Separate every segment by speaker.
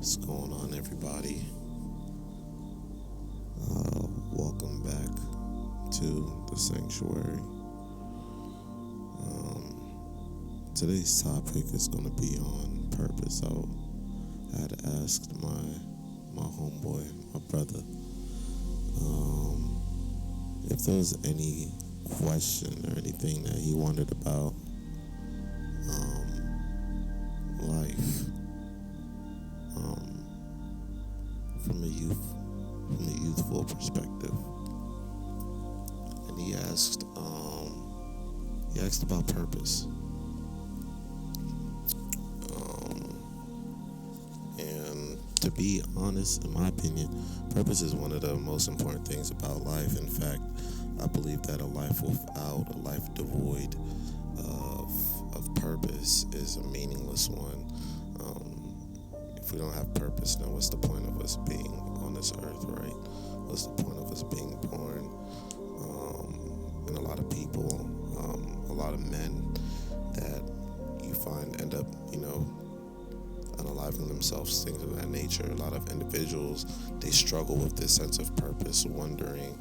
Speaker 1: What's going on, everybody? Welcome back to the sanctuary. Today's topic is going to be on purpose. I had asked my homeboy, my brother, if there was any question or anything that he wondered about life from a youthful perspective, and he asked about purpose. And to be honest, in my opinion, purpose is one of the most important things about life. In fact, I believe that a life devoid of purpose is a meaningless one. If we don't have purpose, then what's the point of us being on this earth, right? What's the point of us being born? And a lot of people, a lot of men that you find end up, unaliving themselves, things of that nature. A lot of individuals, they struggle with this sense of purpose, wondering,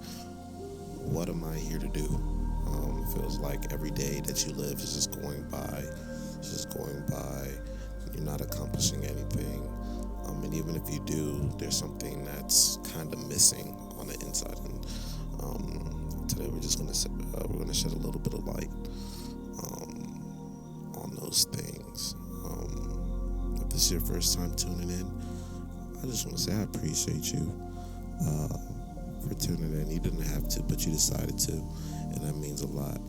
Speaker 1: what am I here to do? It feels like every day that you live is just going by. You're not accomplishing anything. And even if you do, there's something that's kind of missing on the inside. And today we're just we're gonna shed a little bit of light on those things. If this is your first time tuning in, I just want to say I appreciate you for tuning in. You didn't have to, but you decided to, and that means a lot.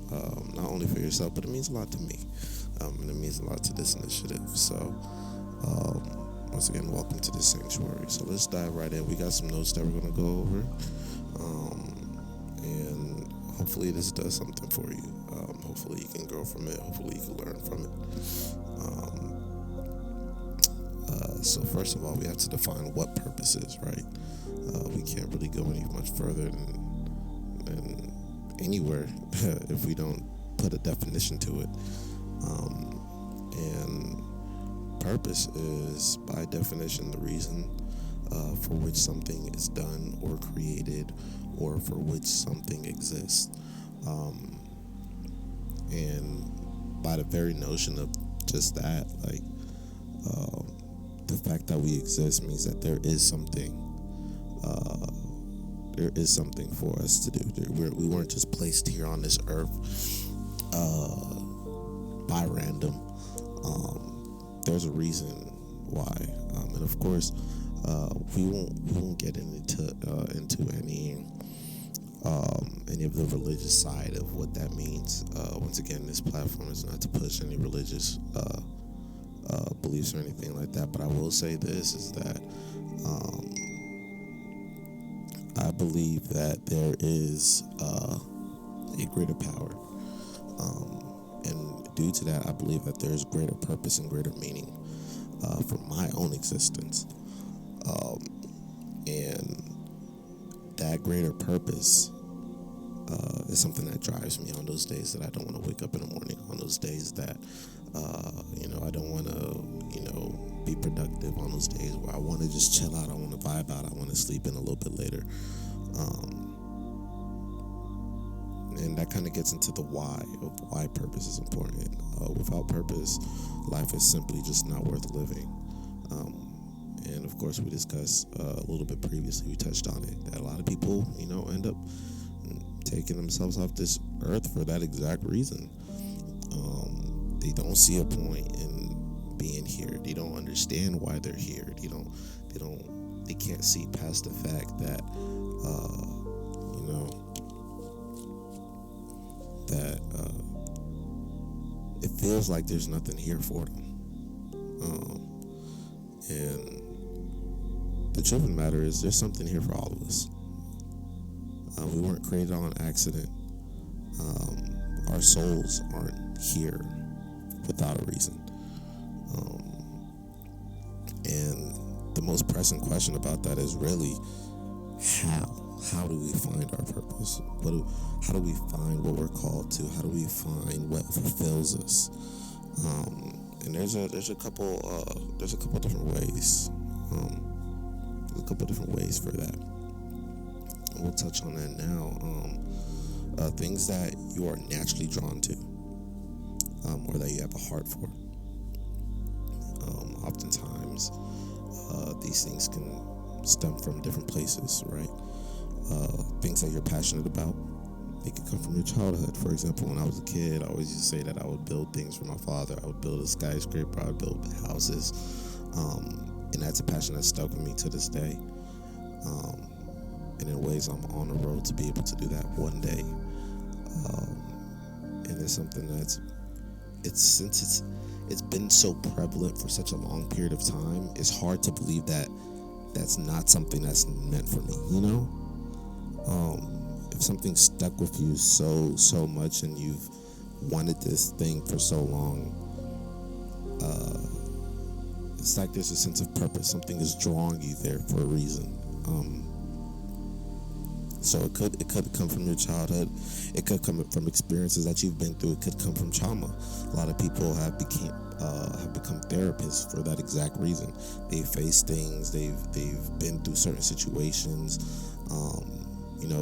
Speaker 1: Not only for yourself, but it means a lot to me, and it means a lot to this initiative. So, once again, welcome to the sanctuary. So let's dive right in. We got some notes that we're going to go over, and hopefully this does something for you. Hopefully you can grow from it. Hopefully you can learn from it. So first of all, we have to define what purpose is, right? We can't really go any much further than anywhere if we don't put a definition to it. And purpose is, by definition, the reason for which something is done or created, or for which something exists. And by the very notion of just that, the fact that we exist means that there is something for us to do. We weren't just placed here on this earth by random. There's a reason why, and of course, we won't get into any of the religious side of what that means. Once again, this platform is not to push any religious beliefs or anything like that. But I will say this is that I believe that there is a greater power, and due to that, I believe that there's greater purpose and greater meaning for my own existence, and that greater purpose is something that drives me on those days that I don't want to wake up in the morning, on those days that I don't want to be productive, on those days where I want to just chill out, I want to vibe out, I want to sleep in a little bit later. And that kind of gets into the why of why purpose is important. Without purpose, life is simply just not worth living. And of course, we discussed a little bit previously, we touched on it, that a lot of people, end up taking themselves off this earth for that exact reason. They don't see a point in being here. They don't understand why they're here. They can't see past the fact that, it feels like there's nothing here for them. And the truth of the matter is, there's something here for all of us. We weren't created on accident. Our souls aren't here without a reason. And the most pressing question about that is really, how do we find our purpose? How do we find what we're called to? How do we find what fulfills us? And there's a couple different ways. There's a couple different ways for that. We'll touch on that now. Things that you are naturally drawn to, or that you have a heart for. Oftentimes, these things can stem from different places, right? Things that you're passionate about. They could come from your childhood. For example, when I was a kid, I always used to say that I would build things for my father. I would build a skyscraper. I would build houses. And that's a passion that stuck with me to this day. And in ways, I'm on the road to be able to do that one day. And it's something since it's been so prevalent for such a long period of time, it's hard to believe that that's not something that's meant for me, you know? If something stuck with you so much and you've wanted this thing for so long, it's like there's a sense of purpose. Something is drawing you there for a reason. So it could come from your childhood. It could come from experiences that you've been through. It could come from trauma. A lot of people have become therapists for that exact reason. They face things. They've been through certain situations.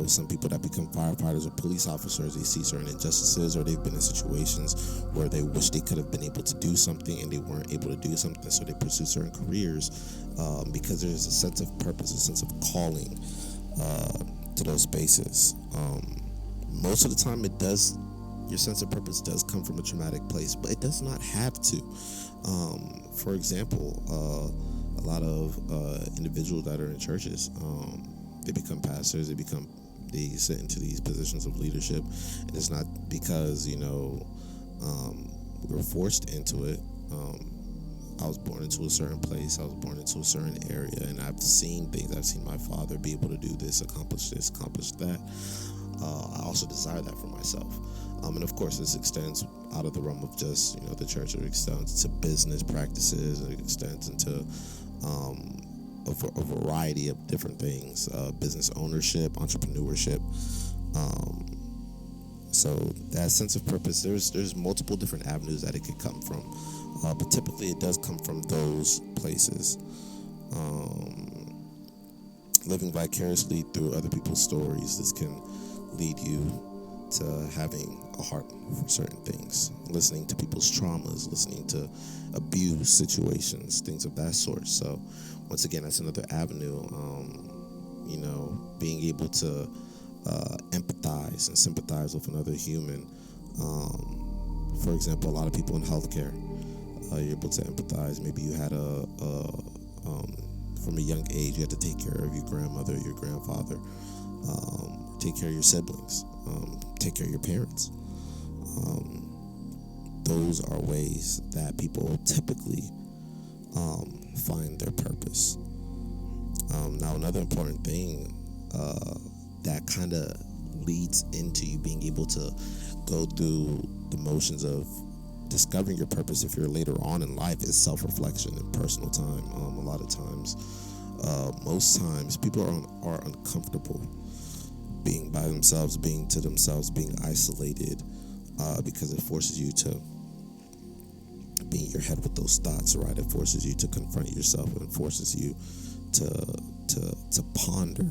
Speaker 1: Some people that become firefighters or police officers, they see certain injustices, or they've been in situations where they wish they could have been able to do something and they weren't able to do something, so they pursue certain careers because there's a sense of purpose, a sense of calling to those spaces. Most of the time your sense of purpose does come from a traumatic place, but it does not have to. For example, a lot of individuals that are in churches, they become pastors, they sit into these positions of leadership, and it's not because, we were forced into it. I was born into a certain place, I was born into a certain area, and I've seen things. I've seen my father be able to do this, accomplish that. I also desire that for myself. And of course, this extends out of the realm of just, the church. It extends to business practices, it extends into a variety of different things, business ownership, entrepreneurship. So that sense of purpose, there's multiple different avenues that it could come from, but typically it does come from those places. Living vicariously through other people's stories, this can lead you to having a heart for certain things, listening to people's traumas, listening to abuse situations, things of that sort. So once again, that's another avenue, being able to empathize and sympathize with another human. For example, a lot of people in healthcare, you're able to empathize. Maybe you had from a young age, you had to take care of your grandmother, your grandfather, take care of your siblings, take care of your parents. Those are ways that people typically find their purpose. Now, another important thing that kind of leads into you being able to go through the motions of discovering your purpose if you're later on in life is self-reflection and personal time. A lot of times, most times, people are uncomfortable being by themselves, being to themselves, being isolated, because it forces you to be in your head with those thoughts, right? It forces you to confront yourself, and it forces you to ponder,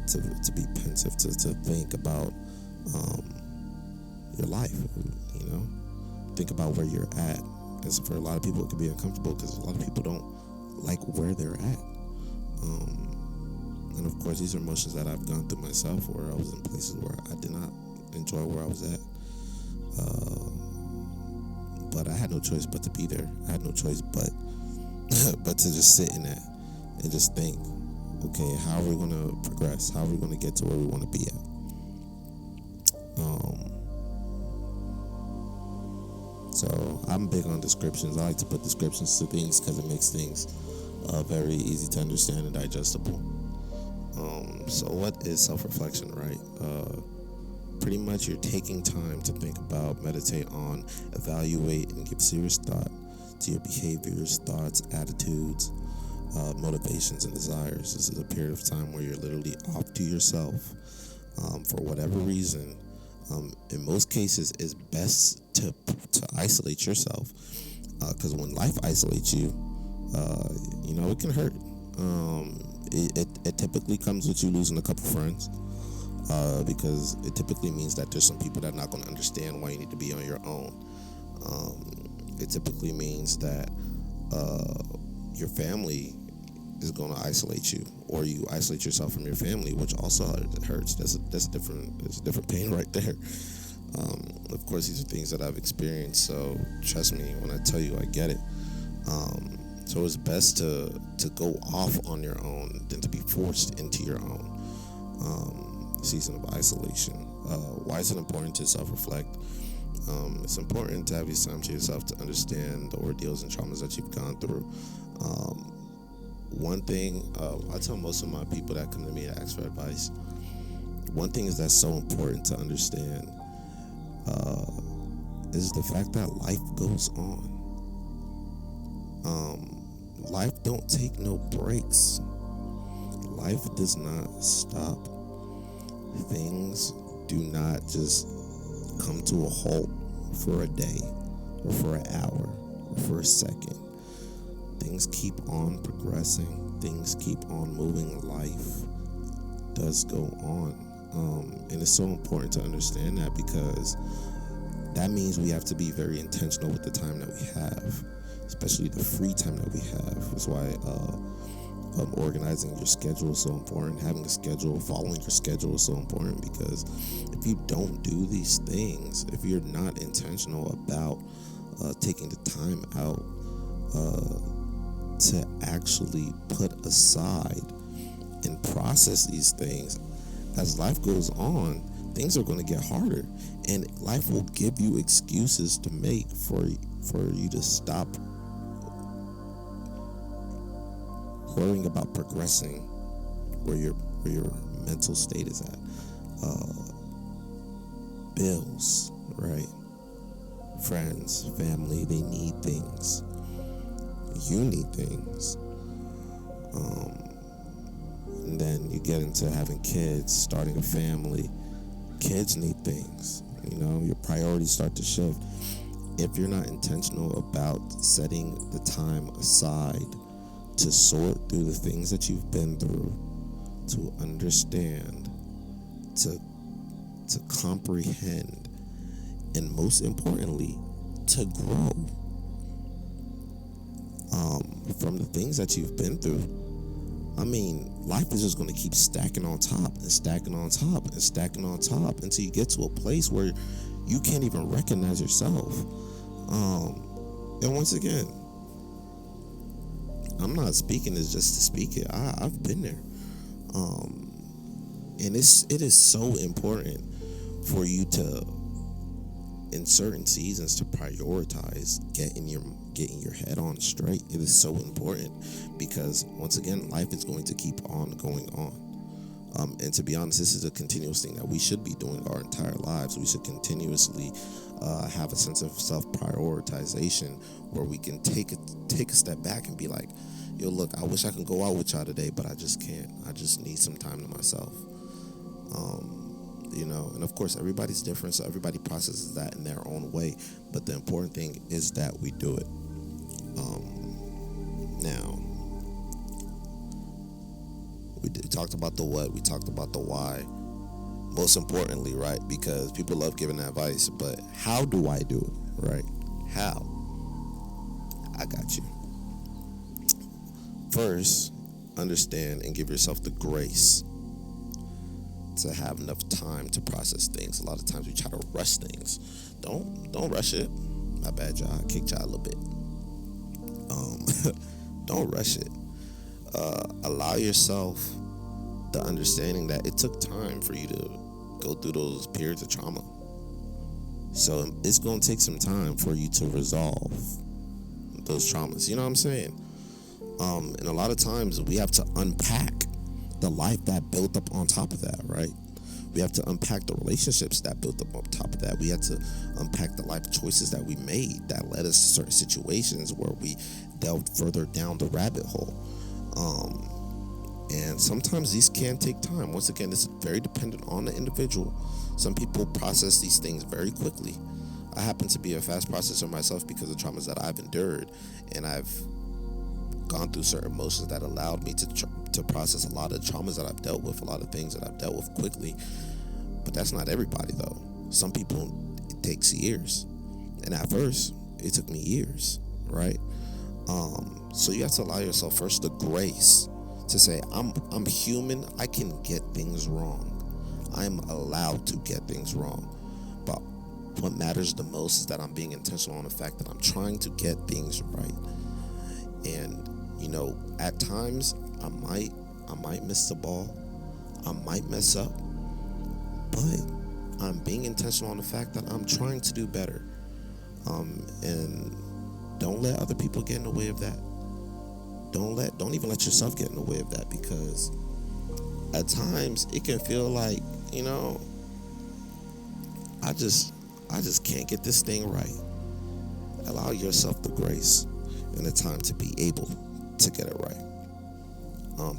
Speaker 1: to be pensive, to think about your life, think about where you're at. And so for a lot of people, it can be uncomfortable because a lot of people don't like where they're at. And of course, these are emotions that I've gone through myself, where I was in places where I did not enjoy where I was at. But I had no choice but to be there. I had no choice but to just sit in that and just think, okay, how are we going to progress? How are we going to get to where we want to be at? So I'm big on descriptions. I like to put descriptions to things because it makes things very easy to understand and digestible. So what is self-reflection, right? Pretty much you're taking time to think about, meditate on, evaluate, and give serious thought to your behaviors, thoughts, attitudes, motivations, and desires. This is a period of time where you're literally off to yourself for whatever reason. In most cases, it's best to isolate yourself, because when life isolates you, It can hurt. It typically comes with you losing a couple friends, because it typically means that there's some people that are not going to understand why you need to be on your own. It typically means that your family is going to isolate you, or you isolate yourself from your family, which also hurts. That's a different pain right there. Of course, these are things that I've experienced, so trust me when I tell you I get it. So it's best to go off on your own than to be forced into your own season of isolation. Why is it important to self-reflect? It's important to have these time to yourself to understand the ordeals and traumas that you've gone through. One thing I tell most of my people that come to me to ask for advice, one thing is that's so important to understand is the fact that life goes on. Life don't take no breaks. Life does not stop. Things do not just come to a halt for a day or for an hour or for a second. Things keep on progressing. Things keep on moving. Life does go on. And it's so important to understand that, because that means we have to be very intentional with the time that we have, especially the free time that we have. That's why organizing your schedule is so important. Having a schedule, following your schedule is so important, because if you don't do these things, if you're not intentional about taking the time out to actually put aside and process these things, as life goes on, things are going to get harder, and life will give you excuses to make for you to stop worrying about progressing where your mental state is at. Bills, right? Friends, family, they need things. You need things. And then you get into having kids, starting a family. Kids need things. Your priorities start to shift. If you're not intentional about setting the time aside to sort through the things that you've been through, to understand, to comprehend, and most importantly, to grow from the things that you've been through. Life is just going to keep stacking on top and stacking on top and stacking on top until you get to a place where you can't even recognize yourself. And once again, I'm not speaking this just to speak it. I've been there. And it is so important for you to, in certain seasons, to prioritize getting your head on straight. It is so important, because once again, life is going to keep on going on. And to be honest, this is a continuous thing that we should be doing our entire lives. We should continuously have a sense of self-prioritization, where we can take a step back and be like, yo, look, I wish I could go out with y'all today, but I just can't. I just need some time to myself. And of course, everybody's different, so everybody processes that in their own way. But the important thing is that we do it. Now, we talked about the what, we talked about the why. Most importantly, right? Because people love giving advice, but how do I do it, right? How? I got you. First, understand and give yourself the grace to have enough time to process things. A lot of times we try to rush things. Don't rush it. My bad, y'all. I kicked y'all a little bit. Don't rush it. Allow yourself the understanding that it took time for you to go through those periods of trauma. So it's going to take some time for you to resolve those traumas. You know what I'm saying? And a lot of times we have to unpack the life that built up on top of that, right? We have to unpack the relationships that built up on top of that. We have to unpack the life choices that we made that led us to certain situations where we delved further down the rabbit hole. And sometimes these can take time. Once again, this is very dependent on the individual. Some people process these things very quickly. I happen to be a fast processor myself because of traumas that I've endured, and I've gone through certain emotions that allowed me to process a lot of traumas that I've dealt with, a lot of things that I've dealt with quickly. But that's not everybody, though. Some people, it takes years. And at first, it took me years, right? So you have to allow yourself first the grace to say, I'm human. I can get things wrong. I'm allowed to get things wrong. But what matters the most is that I'm being intentional on the fact that I'm trying to get things right. And, at times I might miss the ball. I might mess up. But I'm being intentional on the fact that I'm trying to do better. And don't let other people get in the way of that. Don't even let yourself get in the way of that, because at times it can feel like, I just can't get this thing right. Allow yourself the grace and the time to be able to get it right.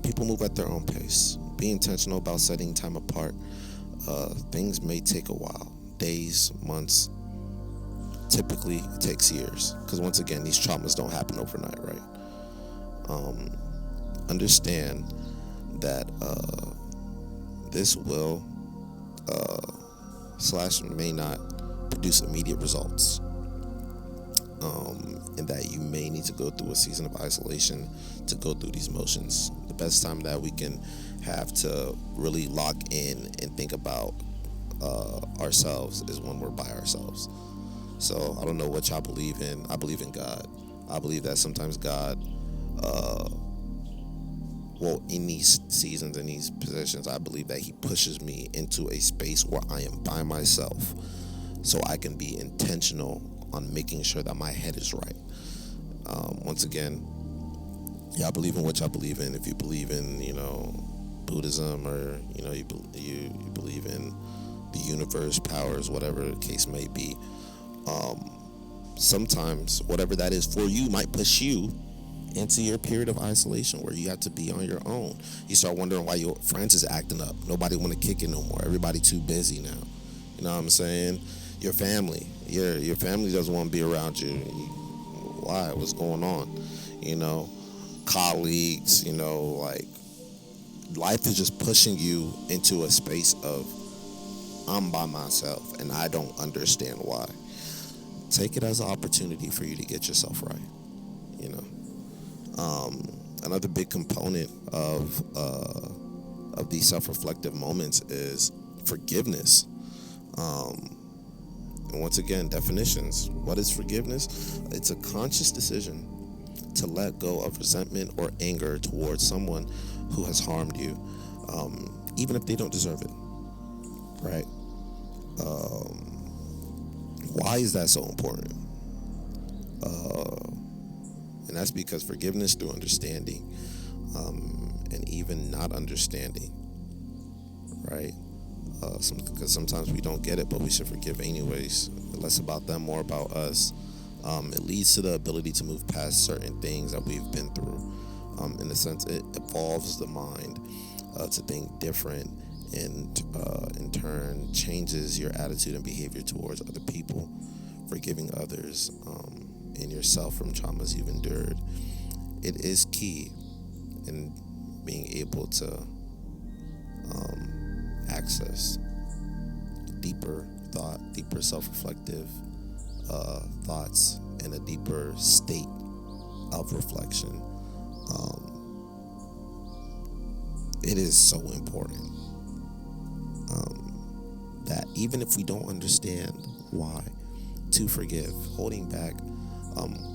Speaker 1: People move at their own pace. Be intentional about setting time apart. Things may take a while, days, months. Typically, it takes years, because once again, these traumas don't happen overnight, right? Understand that this will / may not produce immediate results, and that you may need to go through a season of isolation to go through these motions. The best time that we can have to really lock in and think about ourselves is when we're by ourselves. So I don't know what y'all believe in. I believe in God. I believe that sometimes God, in these seasons, in these positions, I believe that he pushes me into a space where I am by myself, so I can be intentional on making sure that my head is right. Once again, y'all believe in what y'all believe in. If you believe in, Buddhism, or, you believe in the universe, powers, whatever the case may be, sometimes whatever that is for you might push you into your period of isolation where you have to be on your own. You start wondering why your friends is acting up. Nobody want to kick it no more. Everybody too busy now. You know what I'm saying? Your family. Your family doesn't want to be around you. Why? What's going on? Colleagues, like, life is just pushing you into a space of, I'm by myself and I don't understand why. Take it as an opportunity for you to get yourself right. Another big component of these self-reflective moments is forgiveness. And once again, definitions. What is forgiveness? It's a conscious decision to let go of resentment or anger towards someone who has harmed you, even if they don't deserve it. Right? Why is that so important? And that's because forgiveness through understanding, and even not understanding, right? Because sometimes we don't get it, but we should forgive anyways. Less about them, more about us. It leads to the ability to move past certain things that we've been through. In a sense, it evolves the mind to think different, and in turn changes your attitude and behavior towards other people. Forgiving others and yourself from traumas you've endured. It is key in being able to access deeper thought, deeper self-reflective thoughts, and a deeper state of reflection. It is so important that even if we don't understand why, to forgive. Holding back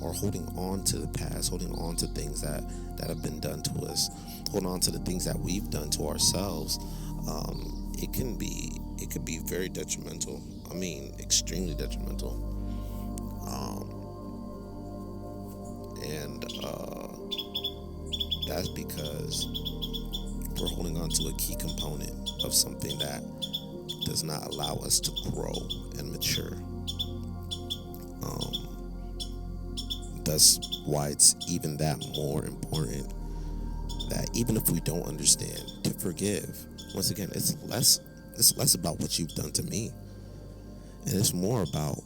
Speaker 1: or holding on to the past, holding on to things that have been done to us, holding on to the things that we've done to ourselves, it could be very detrimental. I mean, extremely detrimental. And that's because we're holding on to a key component of something that does not allow us to grow and mature. That's why it's even that more important that even if we don't understand, to forgive. Once again, it's less about what you've done to me, and it's more about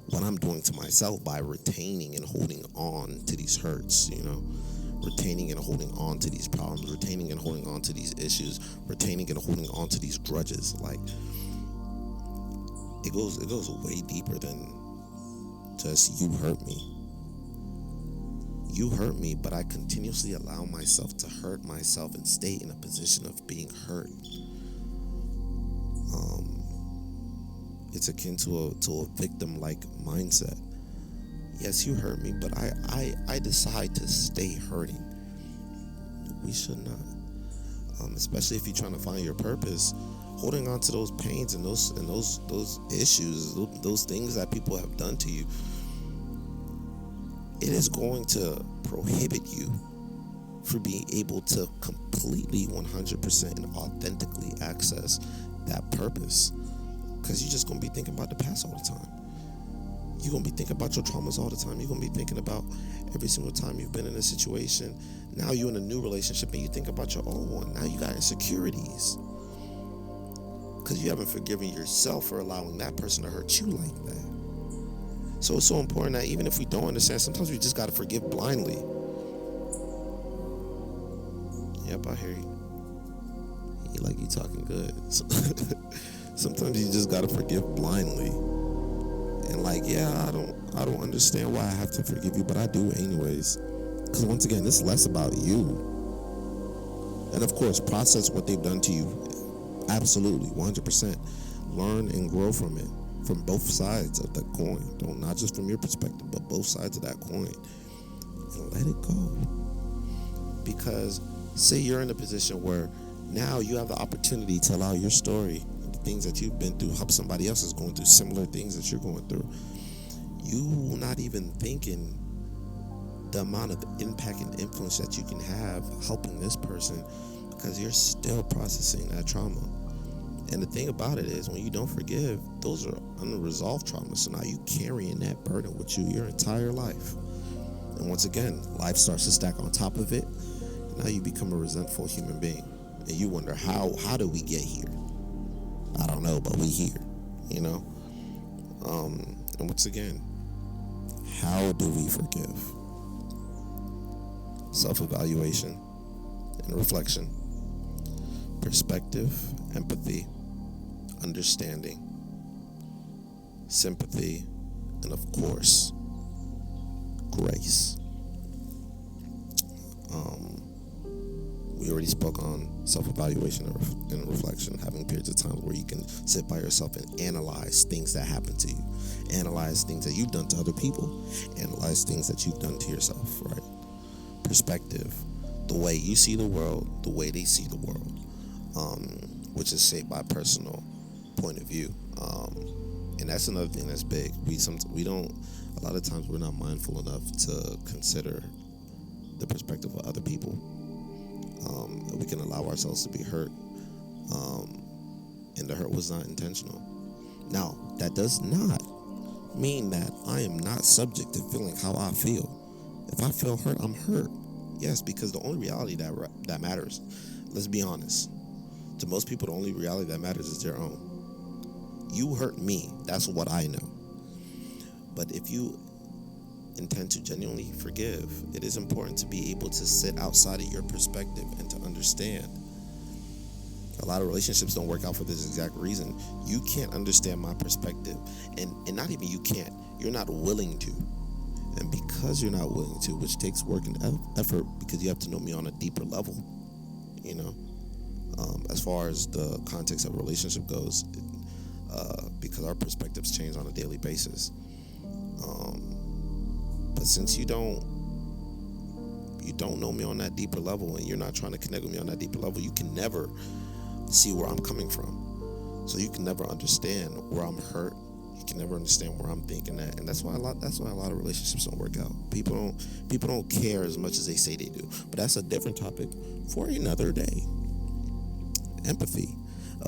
Speaker 1: what I'm doing to myself by retaining and holding on to these hurts, retaining and holding on to these problems, retaining and holding on to these issues, retaining and holding on to these grudges. Like, it goes way deeper than just you hurt me. You hurt me, but I continuously allow myself to hurt myself and stay in a position of being hurt. It's akin to a victim-like mindset. Yes, you hurt me, but I decide to stay hurting. We should not, especially if you're trying to find your purpose. Holding on to those pains and those issues, those things that people have done to you, it is going to prohibit you from being able to completely 100% and authentically access that purpose. Because you're just going to be thinking about the past all the time. You're going to be thinking about your traumas all the time. You're going to be thinking about every single time you've been in a situation. Now you're in a new relationship and you think about your old one. Now you got insecurities. Because you haven't forgiven yourself for allowing that person to hurt you like that. So it's so important that even if we don't understand, sometimes we just got to forgive blindly. Yep, I hear you. You like you talking good. Sometimes you just got to forgive blindly. And like, yeah, I don't understand why I have to forgive you, but I do anyways. Because once again, it's less about you. And of course, process what they've done to you. Absolutely, 100%. Learn and grow from it, from both sides of the coin. Don't, not just from your perspective, but both sides of that coin. And let it go. Because say you're in a position where now you have the opportunity to allow your story, the things that you've been through, help somebody else is going through similar things that you're going through. You not even thinking the amount of impact and influence that you can have helping this person, because you're still processing that trauma. And the thing about it is, when you don't forgive, those are unresolved traumas. So now you carrying that burden with you your entire life. And once again, life starts to stack on top of it. And now you become a resentful human being. And you wonder, how do we get here? I don't know, but we here, you know? And once again, how do we forgive? Self-evaluation and reflection, perspective, empathy, understanding, sympathy, and of course, grace. We already spoke on self-evaluation and reflection, having periods of time where you can sit by yourself and analyze things that happen to you, analyze things that you've done to other people, analyze things that you've done to yourself, right? Perspective, the way you see the world, the way they see the world, which is shaped by personal point of view. And that's another thing that's big. We don't, a lot of times we're not mindful enough to consider the perspective of other people. We can allow ourselves to be hurt, and the hurt was not intentional. Now, that does not mean that I am not subject to feeling how I feel. If I feel hurt, I'm hurt. Yes, because the only reality that matters, let's be honest, to most people, the only reality that matters is their own. You hurt me, that's what I know. But if you intend to genuinely forgive, it is important to be able to sit outside of your perspective and to understand. A lot of relationships don't work out for this exact reason. You can't understand my perspective, and not even you can't, you're not willing to. And because you're not willing to, which takes work and effort, because you have to know me on a deeper level, you know, as far as the context of a relationship goes, because our perspectives change on a daily basis. But since you don't know me on that deeper level, and you're not trying to connect with me on that deeper level, you can never see where I'm coming from. So you can never understand where I'm hurt. You can never understand where I'm thinking at, and that's why a lot of relationships don't work out. People don't care as much as they say they do. But that's a different topic for another day. Empathy,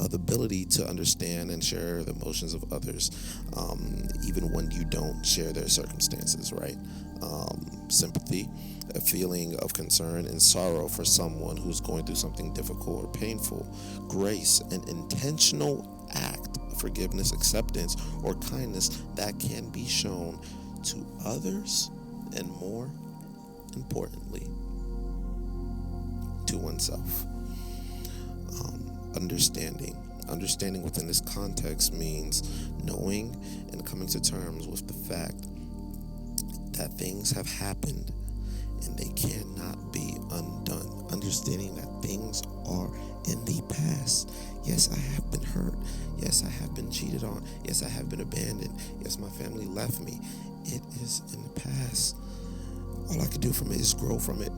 Speaker 1: the ability to understand and share the emotions of others, even when you don't share their circumstances, right? Sympathy, a feeling of concern and sorrow for someone who's going through something difficult or painful. Grace, an intentional act of forgiveness, acceptance, or kindness that can be shown to others, and more importantly, to oneself. Understanding within this context means knowing and coming to terms with the fact that things have happened and they cannot be undone. Understanding that things are in the past. Yes, I have been hurt. Yes, I have been cheated on. Yes, I have been abandoned. Yes, my family left me. It is in the past. All I could do from it is grow from it.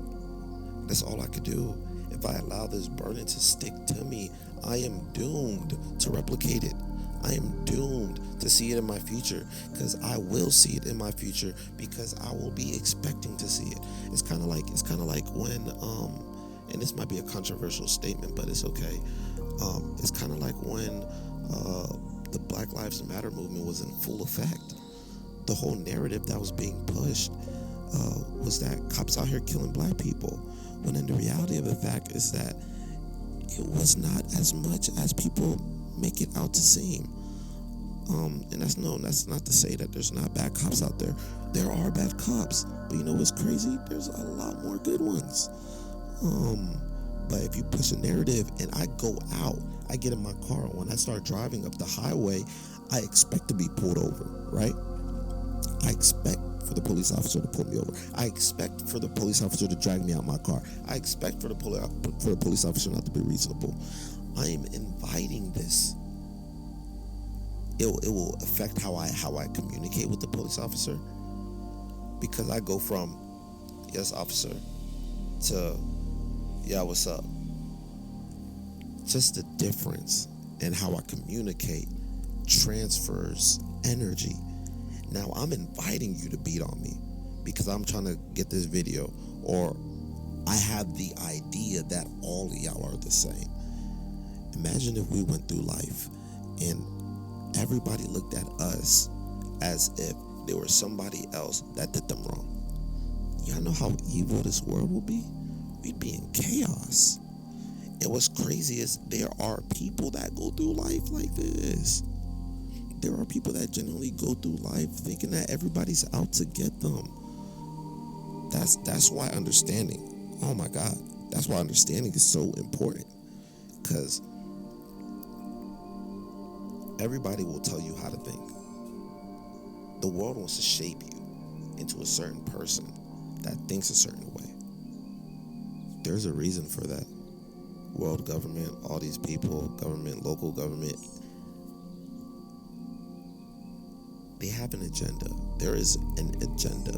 Speaker 1: That's all I could do. If I allow this burden to stick to me, I am doomed to replicate it. I am doomed to see it in my future, because I will see it in my future, because I will be expecting to see it. It's kind of like when and this might be a controversial statement, but it's okay. It's kind of like when the Black Lives Matter movement was in full effect. The whole narrative that was being pushed was that cops out here killing black people, when in the reality of the fact is that it was not as much as people make it out to seem. And that's not to say that there's not bad cops out there. There are bad cops, but you know what's crazy? There's a lot more good ones. But if you push a narrative and I go out, I get in my car, when I start driving up the highway, I expect to be pulled over, right? I expect for the police officer to pull me over. I expect for the police officer to drag me out my car. I expect for the police officer not to be reasonable. I am inviting this. It will affect how I communicate with the police officer, because I go from yes officer to yeah what's up. Just the difference in how I communicate transfers energy. Now I'm inviting you to beat on me because I'm trying to get this video, or I have the idea that all of y'all are the same. Imagine if we went through life and everybody looked at us as if there was somebody else that did them wrong. Y'all know how evil this world will be? We'd be in chaos. And what's crazy is there are people that go through life like this. There are people that genuinely go through life thinking that everybody's out to get them. That's why understanding, oh my God, that's why understanding is so important. Because everybody will tell you how to think. The world wants to shape you into a certain person that thinks a certain way. There's a reason for that. World government, all these people, government, local government, they have an agenda. There is an agenda.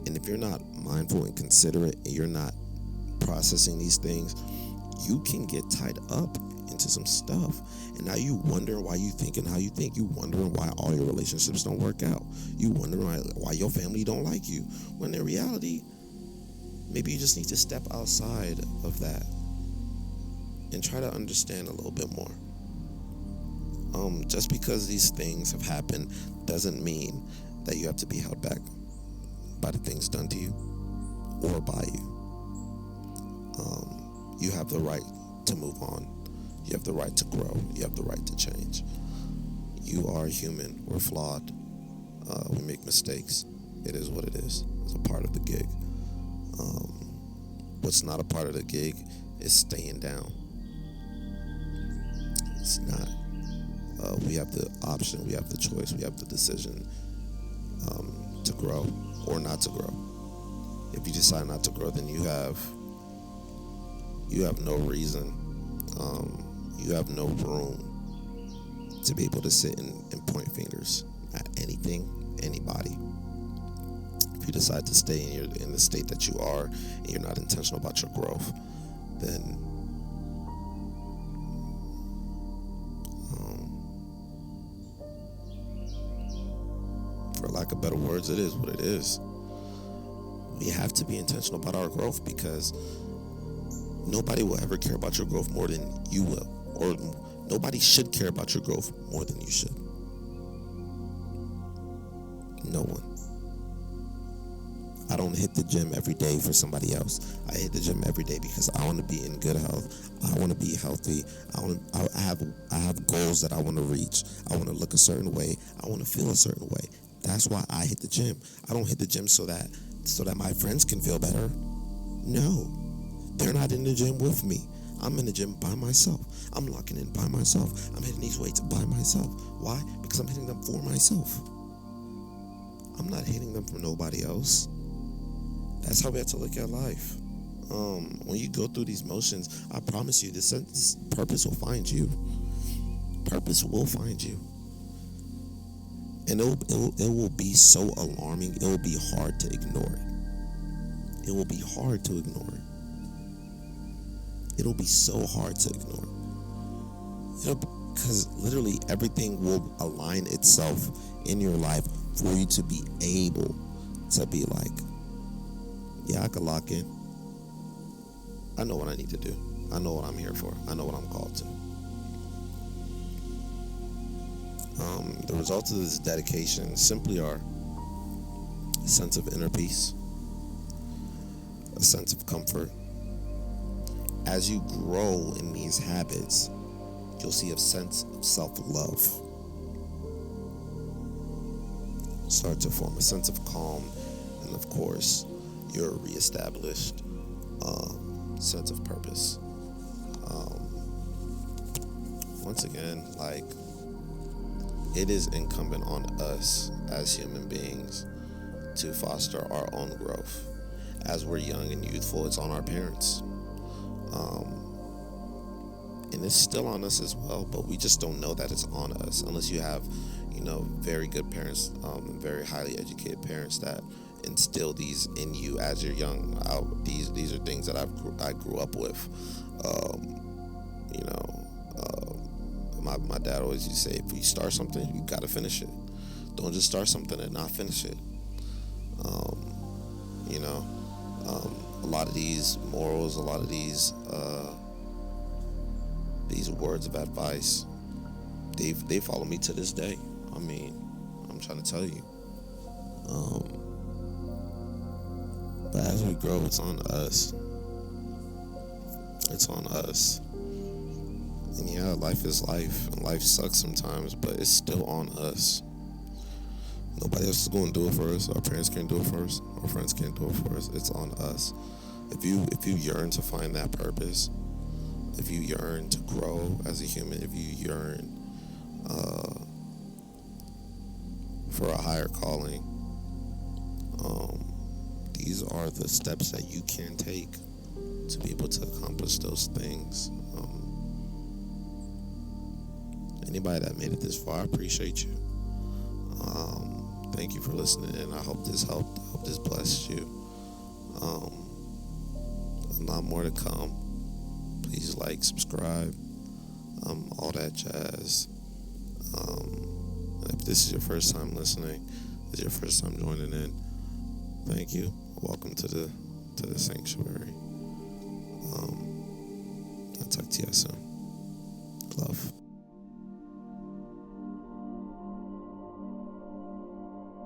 Speaker 1: And if you're not mindful and considerate, and you're not processing these things, you can get tied up into some stuff. And now you wonder why you thinking how you think. You wondering why all your relationships don't work out. You wondering why your family don't like you. When in reality, maybe you just need to step outside of that and try to understand a little bit more. Just because these things have happened doesn't mean that you have to be held back by the things done to you or by you. You have the right to move on. You have the right to grow. You have the right to change. You are human. We're flawed. We make mistakes. It is what it is. It's a part of the gig. What's not a part of the gig is staying down. It's not. We have the option, we have the choice, we have the decision to grow or not to grow. If you decide not to grow, then you have no reason, you have no room to be able to sit and point fingers at anything, anybody. If you decide to stay in the state that you are and you're not intentional about your growth, then for lack of better words, it is what it is. We have to be intentional about our growth, because nobody will ever care about your growth more than you will, or nobody should care about your growth more than you should. No one. I don't hit the gym every day for somebody else. I hit the gym every day because I want to be in good health. I want to be healthy. I have goals that I want to reach. I want to look a certain way. I want to feel a certain way. That's why I hit the gym. I don't hit the gym so that my friends can feel better. No. They're not in the gym with me. I'm in the gym by myself. I'm locking in by myself. I'm hitting these weights by myself. Why? Because I'm hitting them for myself. I'm not hitting them for nobody else. That's how we have to look at life. When you go through these motions, I promise you, this purpose will find you. Purpose will find you. And it will be so alarming, it will be hard to ignore it. It will be hard to ignore it. It'll be so hard to ignore. Because literally everything will align itself in your life for you to be able to be like, yeah, I could lock in. I know what I need to do. I know what I'm here for. I know what I'm called to. The results of this dedication simply are a sense of inner peace, a sense of comfort. As you grow in these habits, you'll see a sense of self-love start to form, a sense of calm, and of course, your reestablished sense of purpose. Once again, like, it is incumbent on us as human beings to foster our own growth. As we're young and youthful, it's on our parents. And it's still on us as well, but we just don't know that it's on us unless you have, very good parents, very highly educated parents that instill these in you as you're young. These are things that I grew up with. My dad always used to say, if you start something, you got to finish it. Don't just start something and not finish it. A lot of these morals, a lot of these words of advice, they follow me to this day. I mean, I'm trying to tell you. But as we grow, it's on us. It's on us. And yeah, life is life, and life sucks sometimes, but it's still on us. Nobody else is going to do it for us. Our parents can't do it for us. Our friends can't do it for us. It's on us. If you yearn to find that purpose, if you yearn to grow as a human, if you yearn for a higher calling, these are the steps that you can take to be able to accomplish those things. Anybody that made it this far, I appreciate you. Thank you for listening, and I hope this helped. I hope this blessed you. A lot more to come. Please like, subscribe, all that jazz. If this is your first time listening, this is your first time joining in, thank you. Welcome to the sanctuary. I'll talk to you soon. Love.